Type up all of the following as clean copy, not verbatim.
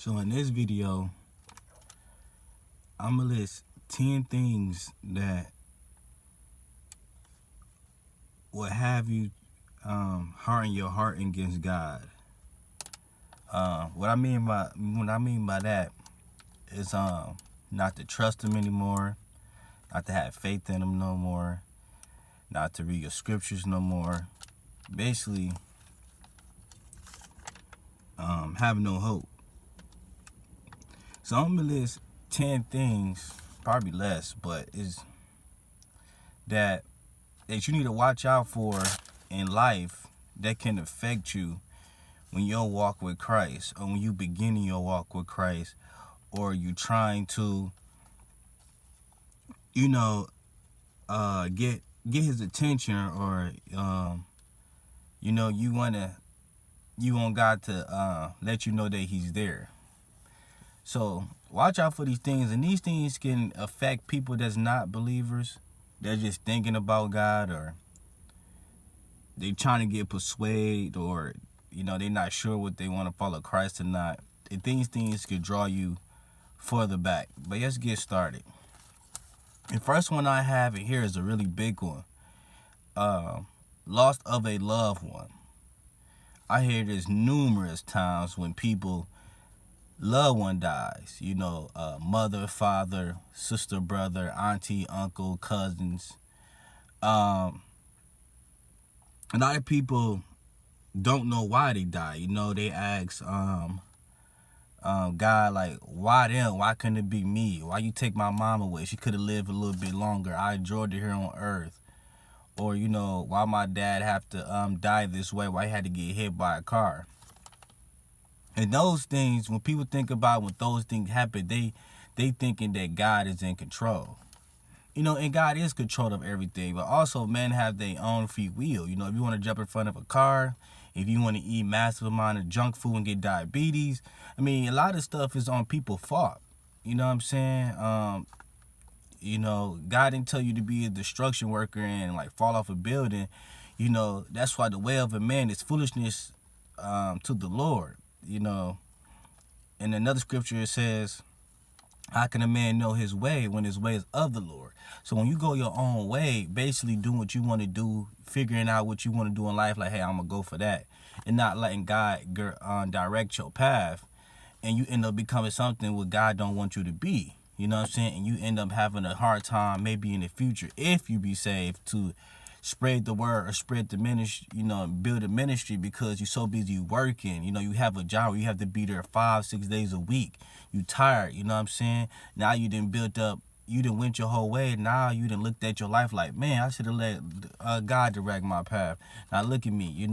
So in this video, I'm gonna list 10 things that will have you harden your heart against God. What I mean by that is not to trust Him anymore, not to have faith in Him no more, not to read your scriptures no more. Basically, have no hope. So I'm gonna list 10 things, probably less, but is that you need to watch out for in life that can affect you when you walk with Christ, or when you beginning your walk with Christ, or you trying to, get His attention, or you want God to let you know that He's there. So watch out for these things, and these things can affect people that's not believers. They're just thinking about God, or they trying to get persuaded, or they're not sure what they want to follow Christ or not. And these things could draw you further back. But let's get started. The first one I have in here is a really big one. Loss of a loved one. I hear this numerous times when people loved one dies. Mother, father, sister, brother, auntie, uncle, cousins. A lot of people don't know why they die. They ask God, like, why them? Why couldn't it be me? Why you take my mom away? She could have lived a little bit longer. I enjoyed it here on earth. Or why my dad have to die this way? Why he had to get hit by a car? And those things, when people think about when those things happen, they thinking that God is in control. And God is control of everything, but also men have their own free will. If you want to jump in front of a car, if you want to eat massive amount of junk food and get diabetes, a lot of stuff is on people's fault. You know what I'm saying? God didn't tell you to be a destruction worker and like fall off a building. That's why the way of a man is foolishness to the Lord. In another scripture it says, how can a man know his way when his way is of the Lord? So when you go your own way, basically doing what you want to do, figuring out what you want to do in life, like, hey, I'm going to go for that, and not letting God direct your path, and you end up becoming something what God don't want you to be. You know what I'm saying? And you end up having a hard time maybe in the future, if you be saved, to spread the word or spread the ministry, build a ministry, because you're so busy working. You have a job where you have to be there 5-6 days a week. You tired, you know what I'm saying? Now you done built up, you done went your whole way. Now you done looked at your life like, man, I should have let God direct my path. Now look at me,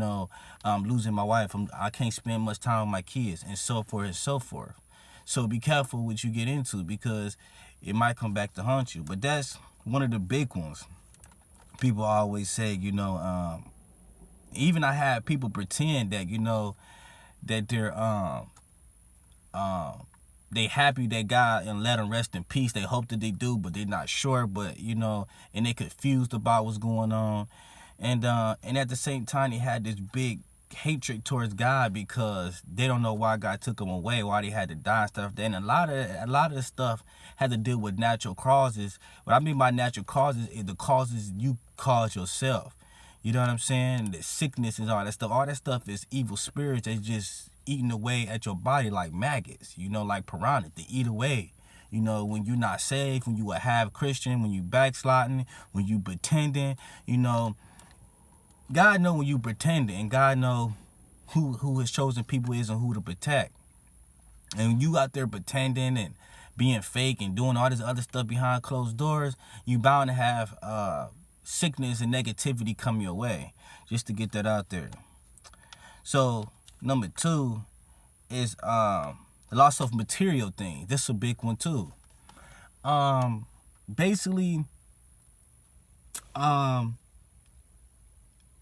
I'm losing my wife. I can't spend much time with my kids, and so forth and so forth. So be careful what you get into, because it might come back to haunt you. But that's one of the big ones. People always say, even I have people pretend that, that they're they happy that God and let them rest in peace. They hope that they do, but they're not sure. But and they confused about what's going on, and at the same time they had this big hatred towards God, because they don't know why God took them away, why they had to die and stuff. Then a lot of the stuff had to deal with natural causes. What I mean by natural causes is the causes you cause yourself. You know what I'm saying? The sickness and all that stuff. All that stuff is evil spirits that's just eating away at your body like maggots, like piranhas. They eat away. When you're not saved, when you a half Christian, when you backsliding, when you pretending, God know when you pretending, and God know who His chosen people is and who to protect. And when you out there pretending and being fake and doing all this other stuff behind closed doors, you bound to have sickness and negativity come your way. Just to get that out there. So number 2 is the loss of material things. This is a big one too. Basically,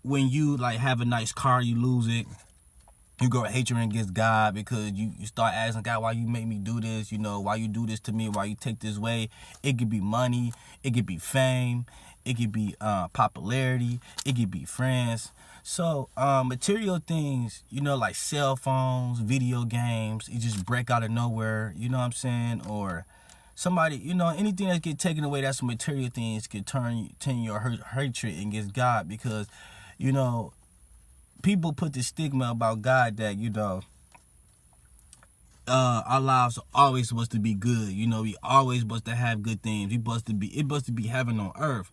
when you like have a nice car, you lose it. You go hatred against God, because you start asking God, why you make me do this? Why you do this to me? Why you take this way? It could be money. It could be fame. It could be popularity. It could be friends. So material things, like cell phones, video games, it just break out of nowhere. You know what I'm saying? Or somebody, anything that get taken away, that's material things, could turn your hatred against God, because people put this stigma about God that our lives are always supposed to be good. We always supposed to have good things. It supposed to be heaven on earth.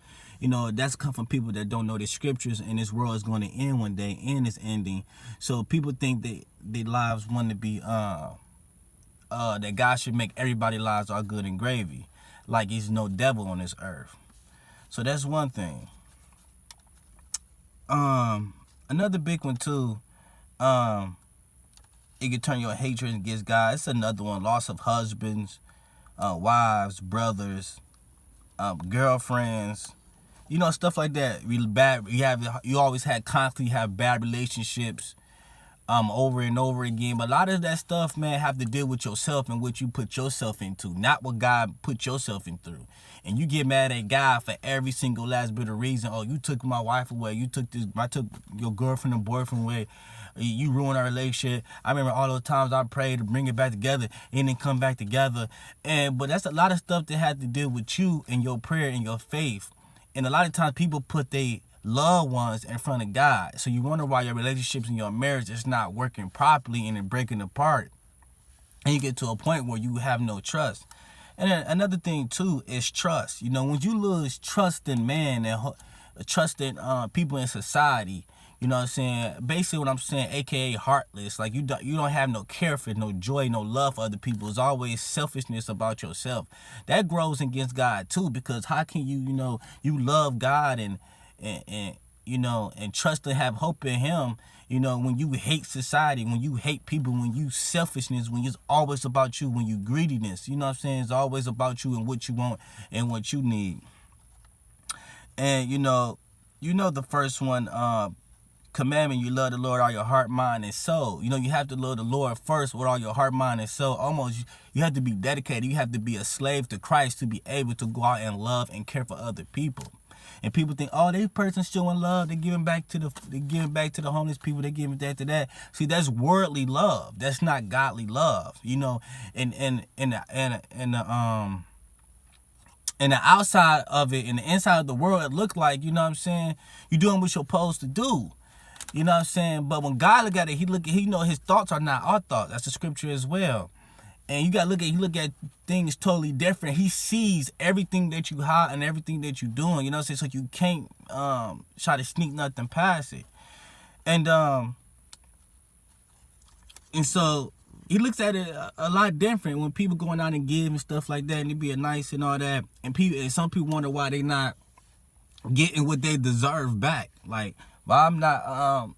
That's come from people that don't know the scriptures, and this world is going to end one day, and it's ending. So people think that their lives want to be that God should make everybody's lives all good and gravy, like he's no devil on this earth. So that's one thing. Another big one too. It can turn your hatred against God. It's another one. Loss of husbands, wives, brothers, girlfriends. Stuff like that. Really bad. You always had constantly have bad relationships, over and over again. But a lot of that stuff, man, have to deal with yourself and what you put yourself into, not what God put yourself in through. And you get mad at God for every single last bit of reason. Oh, you took my wife away. I took your girlfriend and boyfriend away. You ruined our relationship. I remember all those times I prayed to bring it back together and then come back together. But that's a lot of stuff that had to deal with you and your prayer and your faith. And a lot of times people put their loved ones in front of God. So you wonder why your relationships and your marriage is not working properly and it's breaking apart. And you get to a point where you have no trust. And then another thing too is trust. When you lose trust in man and trust in people in society, you know what I'm saying? Basically what I'm saying, aka heartless. Like you don't have no care for, no joy, no love for other people. It's always selfishness about yourself. That grows against God too, because how can you love God and trust and have hope in him, when you hate society, when you hate people, when you selfishness, when it's always about you, when you greediness, you know what I'm saying? It's always about you and what you want and what you need. And the first one, commandment, you love the Lord all your heart, mind, and soul. You have to love the Lord first with all your heart, mind, and soul. Almost, you have to be dedicated. You have to be a slave to Christ to be able to go out and love and care for other people. And people think, oh, they person's showing love. They're giving back to the homeless people. They're giving that to that. See, that's worldly love. That's not godly love. And the outside of it and the inside of the world, it look like, you're doing what you're supposed to do. You know what I'm saying? But when God look at it, he know his thoughts are not our thoughts. That's the scripture as well. And you gotta look at things totally different. He sees everything that you hide and everything that you're doing. You know what I'm saying? So you can't try to sneak nothing past it. And so he looks at it a lot different when people going out and give and stuff like that, and it be nice and all that. And some people wonder why they not getting what they deserve back. Like, why I'm not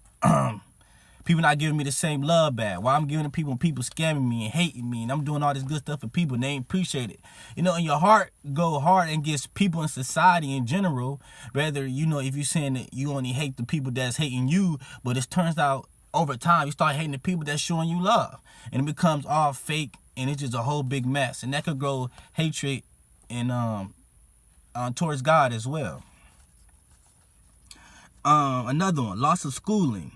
people not giving me the same love back. Why I'm giving to people scamming me and hating me, and I'm doing all this good stuff for people and they ain't appreciate it. And your heart go hard against people in society in general. Rather, if you're saying that you only hate the people that's hating you, but it turns out over time you start hating the people that's showing you love, and it becomes all fake, and it's just a whole big mess. And that could grow hatred and towards God as well. Another one, loss of schooling.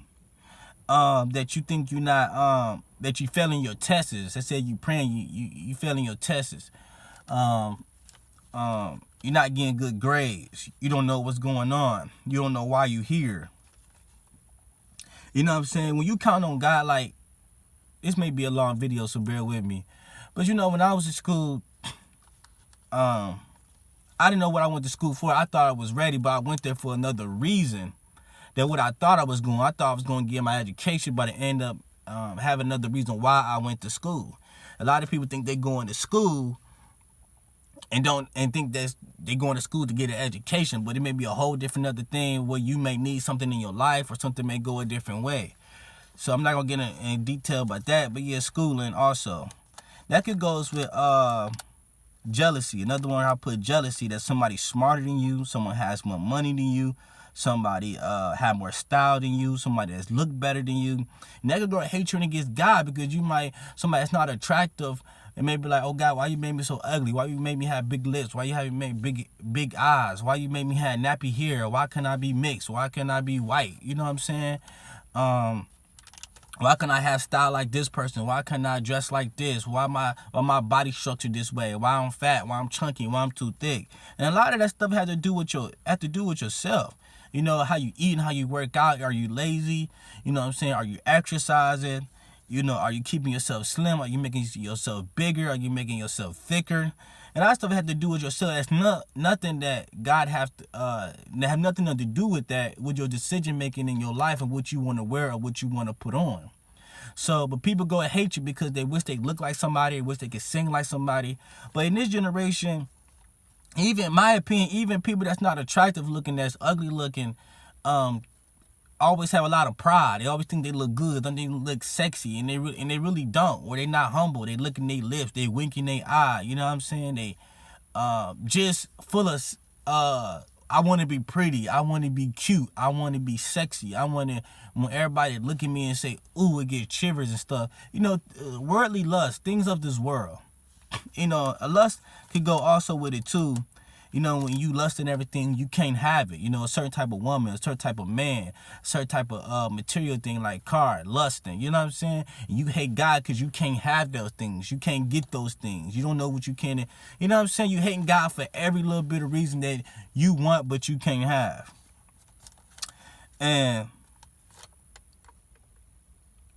That you think you're not, that you failing your tests. They said you praying, you failing your tests. You're not getting good grades. You don't know what's going on. You don't know why you here. You know what I'm saying? When you count on God, like, this may be a long video, so bear with me. But when I was in school, I didn't know what I went to school for. I thought I was ready, but I went there for another reason than what I thought I was going. I thought I was going to get my education, but I ended up having another reason why I went to school. A lot of people think they're going to school and think that they're going to school to get an education, but it may be a whole different other thing where you may need something in your life or something may go a different way. So I'm not going to get in detail about that, but yeah, schooling also. That could go with jealousy. Another one I put jealousy, that somebody's smarter than you, someone has more money than you, somebody have more style than you, somebody that's look better than you. And that could grow hatred against God, because somebody that's not attractive It may be like, oh God, why you made me so ugly? Why you made me have big lips? Why you have me big eyes? Why you made me have nappy hair? Why can't I be mixed? Why can't I be white? You know what I'm saying? Why can't I have style like this person? Why can't I dress like this? Why my body structured this way? Why I'm fat? Why I'm chunky? Why I'm too thick? And a lot of that stuff has to do with yourself. You know, how you eat and how you work out. Are you lazy? You know what I'm saying? Are you exercising? You know, are you keeping yourself slim? Are you making yourself bigger? Are you making yourself thicker? And that stuff has to do with yourself. That's nothing that God have nothing to do with that, with your decision making in your life and what you want to wear or what you want to put on. So, but people go and hate you because they wish they look like somebody, they wish they could sing like somebody. But in this generation, even in my opinion, even people that's not attractive looking, that's ugly looking, always have a lot of pride. They always think they look good, they look sexy, and they really don't. Or they not humble. They licking their lips, they winking their eye. You know what I'm saying? They just full of I want to be pretty. I want to be cute. I want to be sexy. I want everybody to look at me and say, ooh, it gets shivers and stuff. You know, worldly lust, things of this world. You know, a lust could go also with it too. You know, when you lust and everything, you can't have it. You know, a certain type of woman, a certain type of man, a certain type of material thing like car, lusting. You know what I'm saying? And you hate God because you can't have those things. You can't get those things. You don't know what you can. You know what I'm saying? You hating God for every little bit of reason that you want but you can't have. And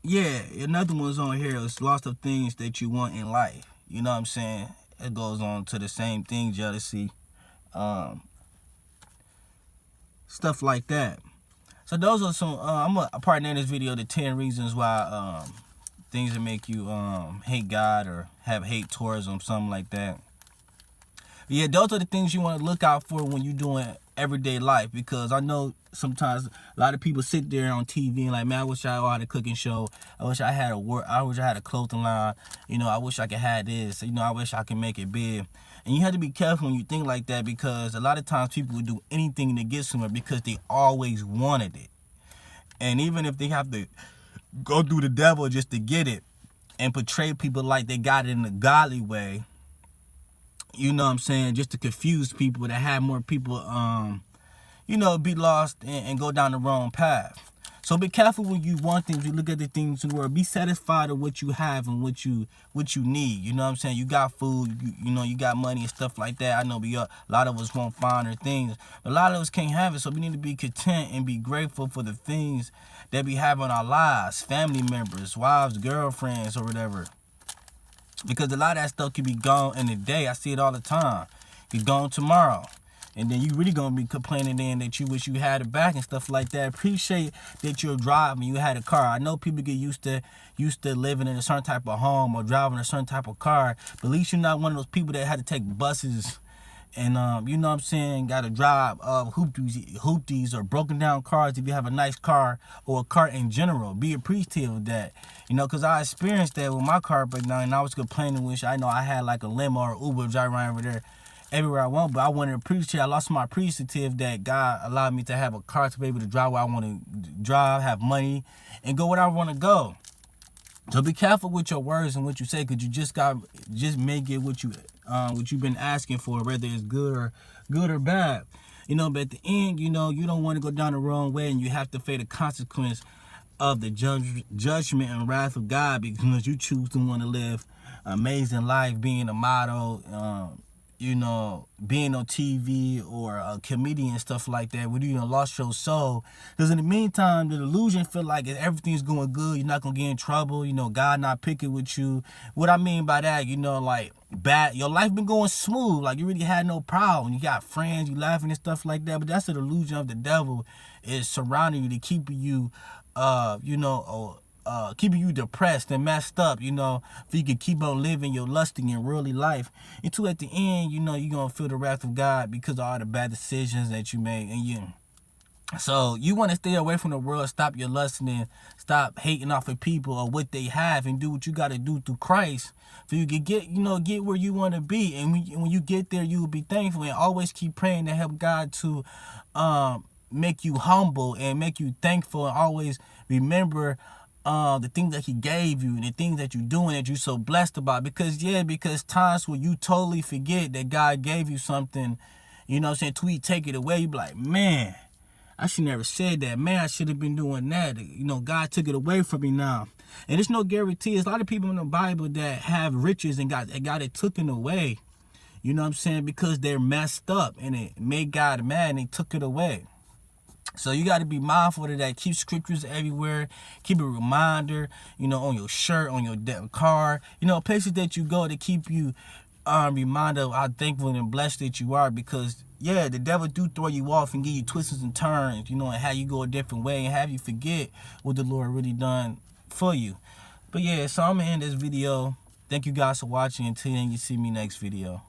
yeah, another one's on here is lots of things that you want in life. You know what I'm saying? It goes on to the same thing, jealousy. Stuff like that. So those are some I'm a partner in this video, the 10 reasons why things that make you hate God or have hate towards him, something like that. Yeah, those are the things you want to look out for when you're doing everyday life, because I know sometimes a lot of people sit there on TV and like, man, I wish I had a cooking show. I wish I had a clothing line. You know, I wish I could have this. You know, I wish I could make it big. And you have to be careful when you think like that, because a lot of times people will do anything to get somewhere because they always wanted it. And even if they have to go through the devil just to get it and portray people like they got it in a godly way, you know what I'm saying, just to confuse people, to have more people, you know, be lost and go down the wrong path. So be careful when you want things. You look at the things in the world. Be satisfied with what you have and what you need. You know what I'm saying? You got food, you know, you got money and stuff like that. I know a lot of us want finer things, but a lot of us can't have it. So we need to be content and be grateful for the things that we have in our lives, family members, wives, girlfriends, or whatever. Because a lot of that stuff can be gone in a day. I see it all the time. Be gone tomorrow. And then you really gonna be complaining then that you wish you had it back and stuff like that. Appreciate that you're driving, you had a car. I know people get used to living in a certain type of home or driving a certain type of car, but at least you're not one of those people that had to take buses and you know what I'm saying, gotta drive hoopties or broken down cars. If you have a nice car or a car in general, be appreciative of that. You know, because I experienced that with my car break down, and I was complaining, wish I know I had like a limo or Uber driving around over there everywhere I want, but I wanted to appreciate. I lost my appreciative that God allowed me to have a car to be able to drive where I want to drive, have money, and go where I want to go. So be careful with your words and what you say, because you just may get what you've been asking for, whether it's good or bad. You know, but at the end, you know, you don't want to go down the wrong way, and you have to face the consequence of the judgment and wrath of God, because you choose to want to live an amazing life, being a model, you know, being on TV or a comedian and stuff like that, when you lost your soul. Because in the meantime, the illusion feel like if everything's going good, you're not going to get in trouble, you know, God not picking with you. What I mean by that, you know, like, your life been going smooth, like you really had no problem. You got friends, you laughing and stuff like that, but that's the illusion of the devil, is surrounding you to keep you, you know, keeping you depressed and messed up, you know, so you can keep on living your lusting and worldly life until at the end, you know, you're going to feel the wrath of God because of all the bad decisions that you made. So you want to stay away from the world, stop your lusting, and stop hating off of people or what they have, and do what you got to do through Christ so you can get where you want to be. And when you get there, you will be thankful, and always keep praying to help God to make you humble and make you thankful, and always remember the things that he gave you and the things that you're doing that you're so blessed about. Because times where you totally forget that God gave you something, you know what I'm saying, till he take it away, you be like, man, I should never said that. Man, I should have been doing that. You know, God took it away from me now. And there's no guarantee. There's a lot of people in the Bible that have riches and got it taken away. You know what I'm saying? Because they're messed up and it made God mad and they took it away. So you got to be mindful of that. Keep scriptures everywhere. Keep a reminder, you know, on your shirt, on your car, you know, places that you go to keep you reminder of how thankful and blessed that you are. Because, yeah, the devil do throw you off and give you twists and turns, you know, and have you go a different way and have you forget what the Lord really done for you. But, yeah, so I'm going to end this video. Thank you guys for watching. Until then, you see me next video.